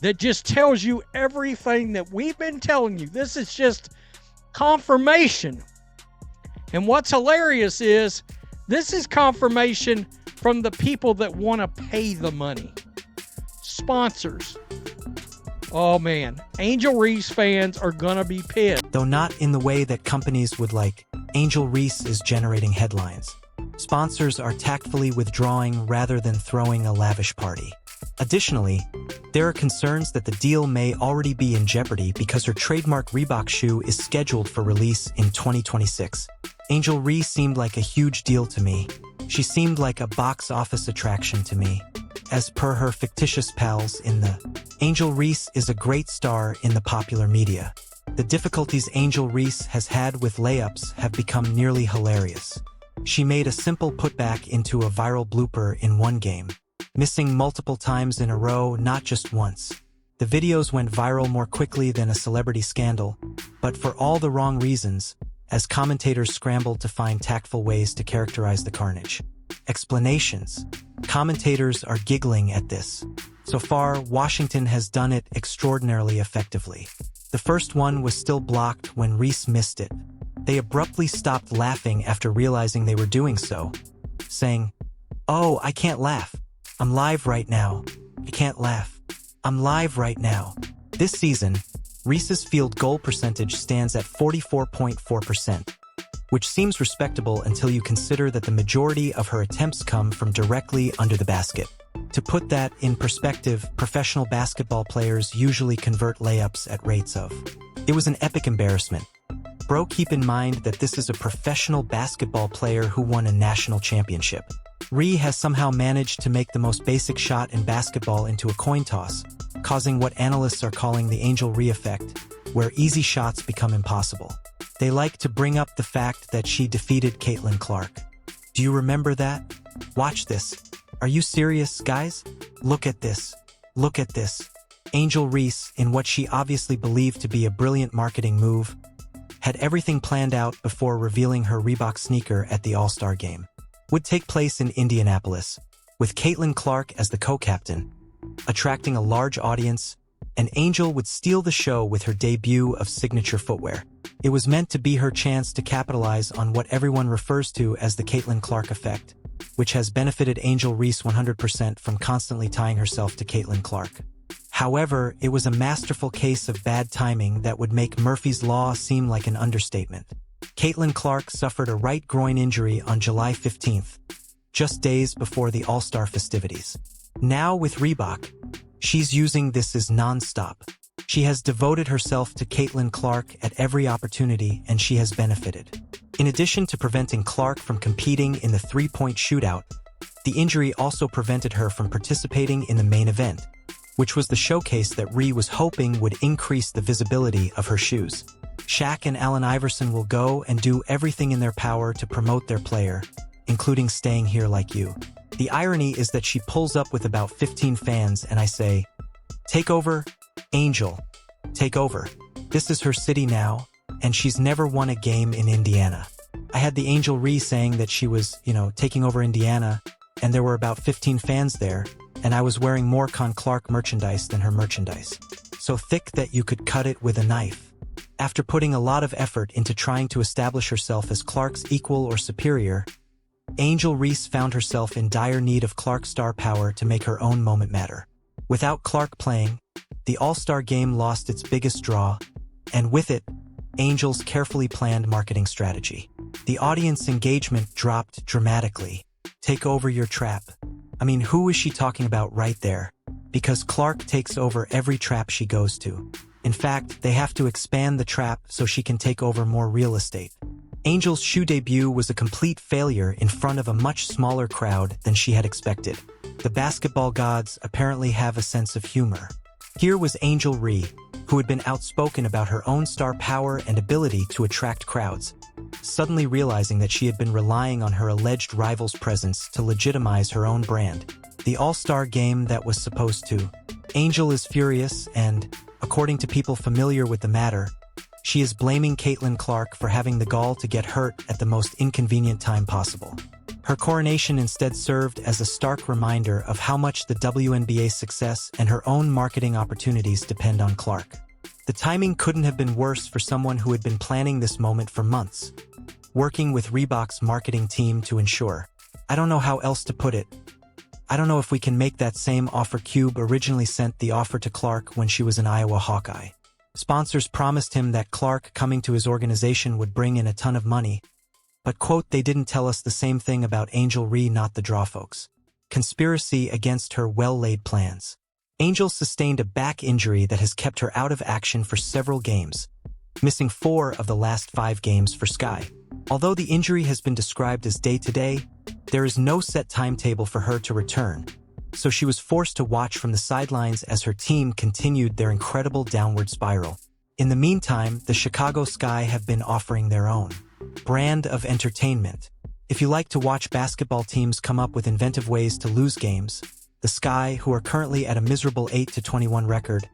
that just tells you everything that we've been telling you. This is just confirmation. And what's hilarious is this is confirmation from the people that want to pay the money. Sponsors. Oh man, Angel Reese fans are gonna be pissed. Though not in the way that companies would like, Angel Reese is generating headlines. Sponsors are tactfully withdrawing rather than throwing a lavish party. Additionally, there are concerns that the deal may already be in jeopardy because her trademark Reebok shoe is scheduled for release in 2026. Angel Reese seemed like a huge deal to me. She seemed like a box office attraction to me. As per her fictitious pals in the Angel Reese is a great star in the popular media. The difficulties Angel Reese has had with layups have become nearly hilarious. She made a simple putback into a viral blooper in one game, missing multiple times in a row, not just once. The videos went viral more quickly than a celebrity scandal, but for all the wrong reasons, as commentators scrambled to find tactful ways to characterize the carnage. Explanations. Commentators are giggling at this. So far, Washington has done it extraordinarily effectively. The first one was still blocked when Reese missed it. They abruptly stopped laughing after realizing they were doing so, saying, "Oh, I can't laugh. I'm live right now. I can't laugh. I'm live right now." This season, Reese's field goal percentage stands at 44.4%, which seems respectable until you consider that the majority of her attempts come from directly under the basket. To put that in perspective, professional basketball players usually convert layups at rates of. It was an epic embarrassment. Bro, keep in mind that this is a professional basketball player who won a national championship. Ree has somehow managed to make the most basic shot in basketball into a coin toss, causing what analysts are calling the Angel Ree effect, where easy shots become impossible. They like to bring up the fact that she defeated Caitlin Clark. Do you remember that? Watch this. Are you serious, guys? Look at this. Look at this. Angel Reese, in what she obviously believed to be a brilliant marketing move, had everything planned out before revealing her Reebok sneaker at the All-Star game. Would take place in Indianapolis, with Caitlin Clark as the co-captain, attracting a large audience, and Angel would steal the show with her debut of signature footwear. It was meant to be her chance to capitalize on what everyone refers to as the Caitlin Clark effect, which has benefited Angel Reese 100% from constantly tying herself to Caitlin Clark. However, it was a masterful case of bad timing that would make Murphy's Law seem like an understatement. Caitlin Clark suffered a right groin injury on July 15th, just days before the All-Star festivities. Now with Reebok, she's using this as non-stop. She has devoted herself to Caitlin Clark at every opportunity, and she has benefited. In addition to preventing Clark from competing in the three-point shootout, the injury also prevented her from participating in the main event, which was the showcase that Ree was hoping would increase the visibility of her shoes. Shaq and Allen Iverson will go and do everything in their power to promote their player, including staying here like you. The irony is that she pulls up with about 15 fans and I say, "Take over, Angel. Take over. This is her city now, and she's never won a game in Indiana." I had the Angel Ree saying that she was, taking over Indiana, and there were about 15 fans there, and I was wearing more Con Clark merchandise than her merchandise. So thick that you could cut it with a knife. After putting a lot of effort into trying to establish herself as Clark's equal or superior, Angel Reese found herself in dire need of Clark's star power to make her own moment matter. Without Clark playing, the All-Star game lost its biggest draw, and with it, Angel's carefully planned marketing strategy. The audience engagement dropped dramatically. Take over your trap. I mean, who is she talking about right there? Because Clark takes over every trap she goes to. In fact, they have to expand the trap so she can take over more real estate. Angel's shoe debut was a complete failure in front of a much smaller crowd than she had expected. The basketball gods apparently have a sense of humor. Here was Angel Ree, who had been outspoken about her own star power and ability to attract crowds, suddenly realizing that she had been relying on her alleged rival's presence to legitimize her own brand. The All-Star game that was supposed to. Angel is furious and, according to people familiar with the matter, she is blaming Caitlin Clark for having the gall to get hurt at the most inconvenient time possible. Her coronation instead served as a stark reminder of how much the WNBA's success and her own marketing opportunities depend on Clark. The timing couldn't have been worse for someone who had been planning this moment for months, working with Reebok's marketing team to ensure. I don't know how else to put it. I don't know if we can make that same offer. Cube originally sent the offer to Clark when she was an Iowa Hawkeye. Sponsors promised him that Clark coming to his organization would bring in a ton of money. But, quote, they didn't tell us the same thing about Angel Reese, not the draw folks. Conspiracy against her well-laid plans. Angel sustained a back injury that has kept her out of action for several games, missing 4 of the last 5 games for Sky. Although the injury has been described as day-to-day, there is no set timetable for her to return, so she was forced to watch from the sidelines as her team continued their incredible downward spiral. In the meantime, the Chicago Sky have been offering their own brand of entertainment. If you like to watch basketball teams come up with inventive ways to lose games, the Sky, who are currently at a miserable 8-21 record,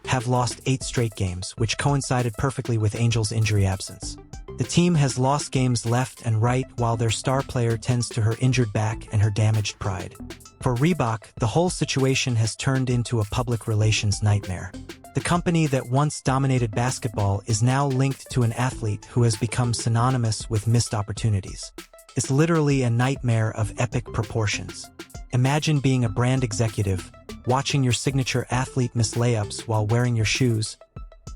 have lost 8 straight games, which coincided perfectly with Angel's injury absence. The team has lost games left and right while their star player tends to her injured back and her damaged pride. For Reebok, the whole situation has turned into a public relations nightmare. The company that once dominated basketball is now linked to an athlete who has become synonymous with missed opportunities. It's literally a nightmare of epic proportions. Imagine being a brand executive, watching your signature athlete miss layups while wearing your shoes,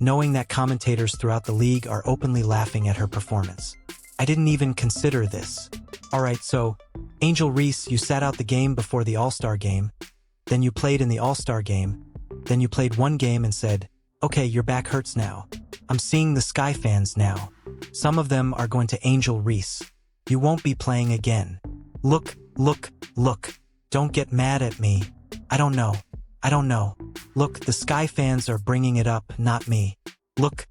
knowing that commentators throughout the league are openly laughing at her performance. I didn't even consider this. Alright, so, Angel Reese, you sat out the game before the All-Star game, then you played in the All-Star game, then you played one game and said, okay, your back hurts now. I'm seeing the Sky fans now. Some of them are going to Angel Reese. You won't be playing again. Look. Don't get mad at me. I don't know. Look, the Sky fans are bringing it up, not me. Look.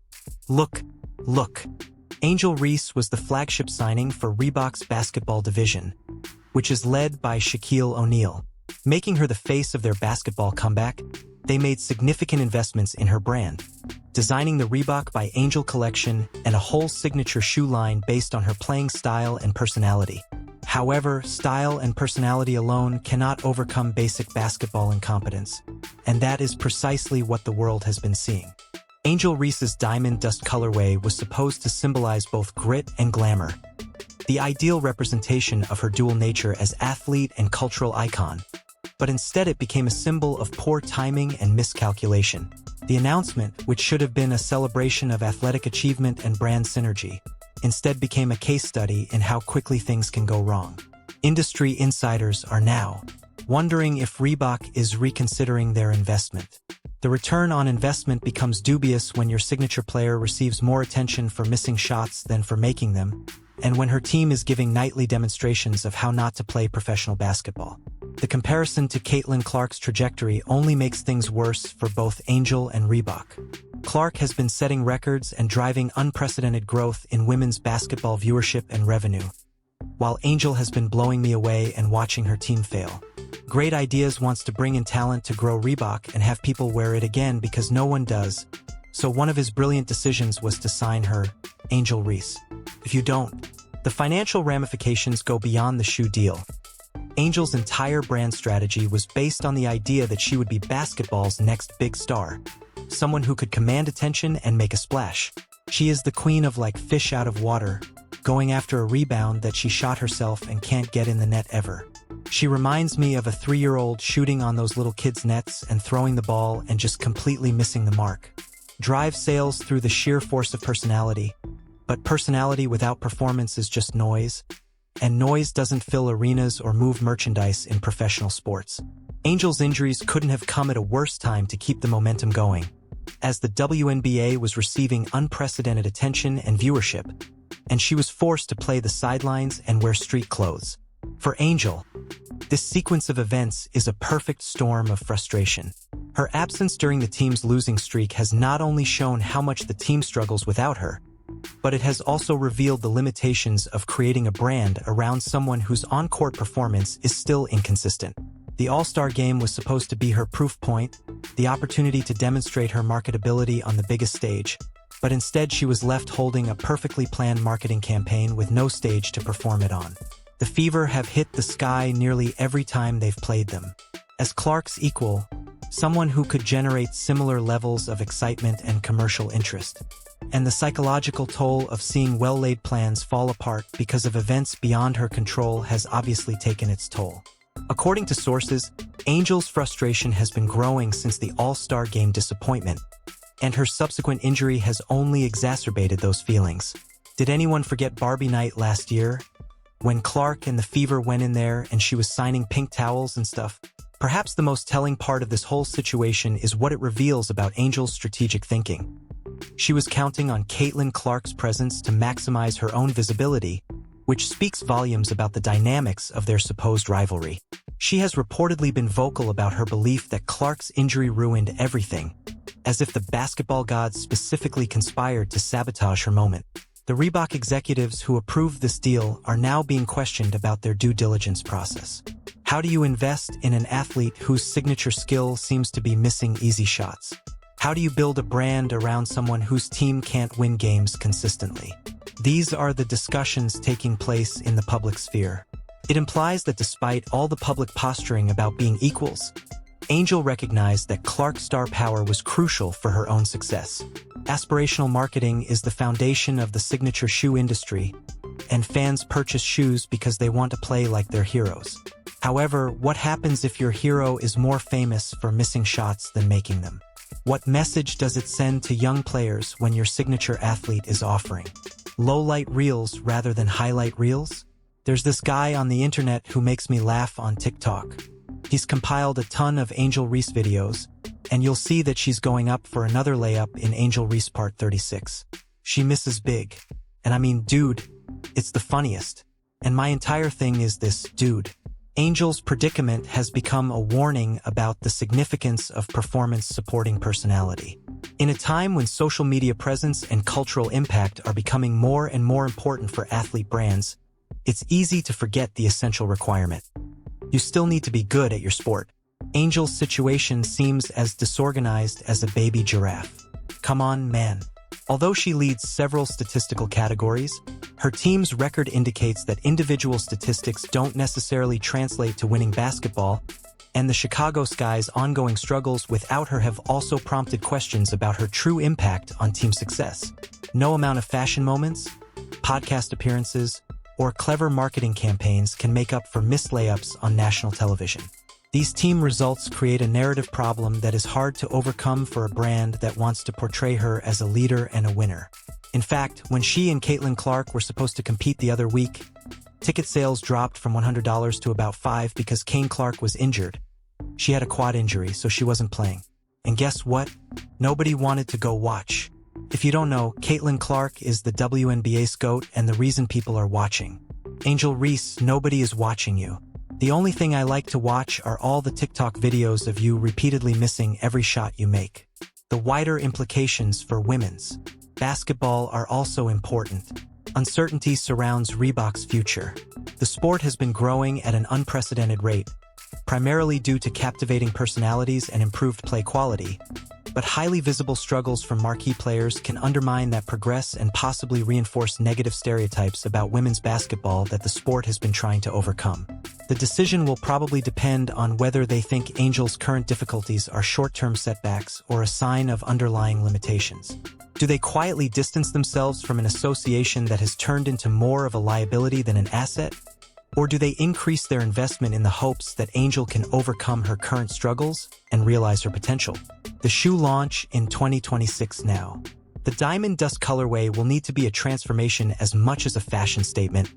Angel Reese was the flagship signing for Reebok's basketball division, which is led by Shaquille O'Neal. Making her the face of their basketball comeback, they made significant investments in her brand, designing the Reebok by Angel collection and a whole signature shoe line based on her playing style and personality. However, style and personality alone cannot overcome basic basketball incompetence, and that is precisely what the world has been seeing. Angel Reese's diamond dust colorway was supposed to symbolize both grit and glamour, the ideal representation of her dual nature as athlete and cultural icon. But instead it became a symbol of poor timing and miscalculation. The announcement, which should have been a celebration of athletic achievement and brand synergy, instead became a case study in how quickly things can go wrong. Industry insiders are now wondering if Reebok is reconsidering their investment. The return on investment becomes dubious when your signature player receives more attention for missing shots than for making them, and when her team is giving nightly demonstrations of how not to play professional basketball. The comparison to Caitlin Clark's trajectory only makes things worse for both Angel and Reebok. Clark has been setting records and driving unprecedented growth in women's basketball viewership and revenue, while Angel has been blowing me away and watching her team fail. Great Ideas wants to bring in talent to grow Reebok and have people wear it again because no one does, so one of his brilliant decisions was to sign her, Angel Reese. If you don't, the financial ramifications go beyond the shoe deal. Angel's entire brand strategy was based on the idea that she would be basketball's next big star, someone who could command attention and make a splash. She is the queen of like fish out of water, going after a rebound that she shot herself and can't get in the net ever. She reminds me of a 3-year-old shooting on those little kids' nets and throwing the ball and just completely missing the mark. Drive sales through the sheer force of personality, but personality without performance is just noise, and noise doesn't fill arenas or move merchandise in professional sports. Angel's injuries couldn't have come at a worse time to keep the momentum going, as the WNBA was receiving unprecedented attention and viewership, and she was forced to play the sidelines and wear street clothes. For Angel, this sequence of events is a perfect storm of frustration. Her absence during the team's losing streak has not only shown how much the team struggles without her, but it has also revealed the limitations of creating a brand around someone whose on-court performance is still inconsistent. The All-Star game was supposed to be her proof point, the opportunity to demonstrate her marketability on the biggest stage, but instead she was left holding a perfectly planned marketing campaign with no stage to perform it on. The Fever have hit the sky nearly every time they've played them. As Clark's equal, someone who could generate similar levels of excitement and commercial interest. And the psychological toll of seeing well-laid plans fall apart because of events beyond her control has obviously taken its toll. According to sources, Angel's frustration has been growing since the All-Star Game disappointment, and her subsequent injury has only exacerbated those feelings. Did anyone forget Barbie night last year? When Clark and the Fever went in there and she was signing pink towels and stuff? Perhaps the most telling part of this whole situation is what it reveals about Angel's strategic thinking. She was counting on Caitlin Clark's presence to maximize her own visibility, which speaks volumes about the dynamics of their supposed rivalry. She has reportedly been vocal about her belief that Clark's injury ruined everything, as if the basketball gods specifically conspired to sabotage her moment. The Reebok executives who approved this deal are now being questioned about their due diligence process. How do you invest in an athlete whose signature skill seems to be missing easy shots? How do you build a brand around someone whose team can't win games consistently? These are the discussions taking place in the public sphere. It implies that despite all the public posturing about being equals, Angel recognized that Clark's star power was crucial for her own success. Aspirational marketing is the foundation of the signature shoe industry, and fans purchase shoes because they want to play like their heroes. However, what happens if your hero is more famous for missing shots than making them? What message does it send to young players when your signature athlete is offering low-light reels rather than highlight reels? There's this guy on the internet who makes me laugh on TikTok. He's compiled a ton of Angel Reese videos, and you'll see that she's going up for another layup in Angel Reese Part 36. She misses big. And I mean, dude, it's the funniest. And my entire thing is this, dude. Angel's predicament has become a warning about the significance of performance-supporting personality. In a time when social media presence and cultural impact are becoming more and more important for athlete brands, it's easy to forget the essential requirement. You still need to be good at your sport. Angel's situation seems as disorganized as a baby giraffe. Come on, man. Although she leads several statistical categories, her team's record indicates that individual statistics don't necessarily translate to winning basketball, and the Chicago Sky's ongoing struggles without her have also prompted questions about her true impact on team success. No amount of fashion moments, podcast appearances, or clever marketing campaigns can make up for missed layups on national television. These team results create a narrative problem that is hard to overcome for a brand that wants to portray her as a leader and a winner. In fact, when she and Caitlin Clark were supposed to compete the other week, ticket sales dropped from $100 to about $5 because Kane Clark was injured. She had a quad injury, so she wasn't playing. And guess what? Nobody wanted to go watch. If you don't know, Caitlin Clark is the WNBA scout and the reason people are watching. Angel Reese, nobody is watching you. The only thing I like to watch are all the TikTok videos of you repeatedly missing every shot you make. The wider implications for women's basketball are also important. Uncertainty surrounds Reebok's future. The sport has been growing at an unprecedented rate, primarily due to captivating personalities and improved play quality, but highly visible struggles from marquee players can undermine that progress and possibly reinforce negative stereotypes about women's basketball that the sport has been trying to overcome. The decision will probably depend on whether they think Angel's current difficulties are short-term setbacks or a sign of underlying limitations. Do they quietly distance themselves from an association that has turned into more of a liability than an asset? Or do they increase their investment in the hopes that Angel can overcome her current struggles and realize her potential? The shoe launch in 2026 now. The Diamond Dust colorway will need to be a transformation as much as a fashion statement,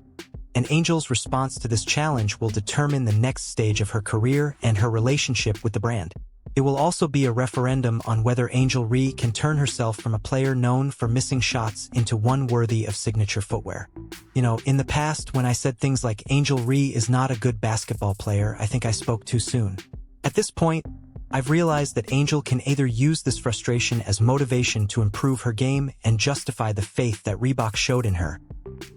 and Angel's response to this challenge will determine the next stage of her career and her relationship with the brand. It will also be a referendum on whether Angel Reese can turn herself from a player known for missing shots into one worthy of signature footwear. You know, in the past, when I said things like Angel Reese is not a good basketball player, I think I spoke too soon. At this point, I've realized that Angel can either use this frustration as motivation to improve her game and justify the faith that Reebok showed in her,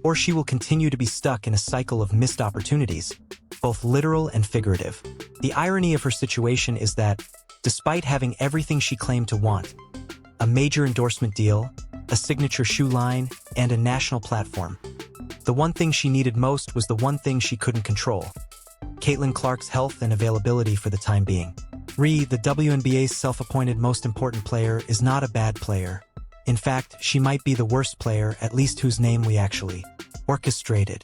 or she will continue to be stuck in a cycle of missed opportunities, both literal and figurative. The irony of her situation is that, despite having everything she claimed to want, a major endorsement deal, a signature shoe line, and a national platform, The one thing she needed most was the one thing she couldn't control: Caitlin Clark's health and availability for the time being. Ree, the WNBA's self-appointed most important player, is not a bad player. In fact, she might be the worst player, at least whose name we actually orchestrated.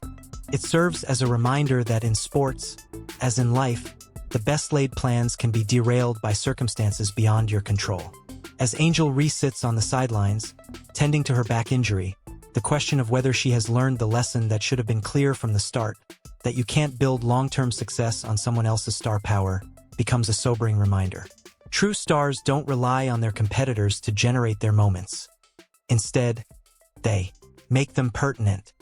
It serves as a reminder that in sports, as in life, the best laid plans can be derailed by circumstances beyond your control. As Angel Reese sits on the sidelines, tending to her back injury, the question of whether she has learned the lesson that should have been clear from the start, that you can't build long-term success on someone else's star power, becomes a sobering reminder. True stars don't rely on their competitors to generate their moments. Instead, they make them pertinent.